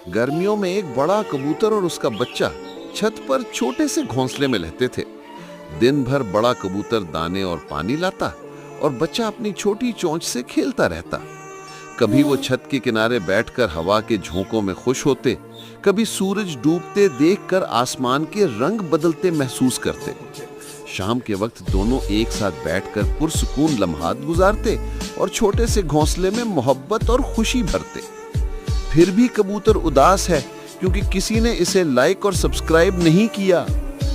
गर्मियों में एक बड़ा कबूतर और उसका बच्चा छत पर छोटे से घोंसले में रहते थे। दिन भर बड़ा कबूतर दाने और पानी लाता और बच्चा अपनी छोटी चोंच से खेलता रहता। कभी वो छत के किनारे बैठकर हवा के झोंकों में खुश होते, कभी सूरज डूबते देखकर आसमान के रंग बदलते महसूस करते। शाम के वक्त दोनों एक साथ बैठकर पुरसुकून लम्हात गुजारते और छोटे से घोंसले में मोहब्बत और खुशी भरते। फिर भी कबूतर उदास है क्योंकि किसी ने इसे लाइक और सब्सक्राइब नहीं किया।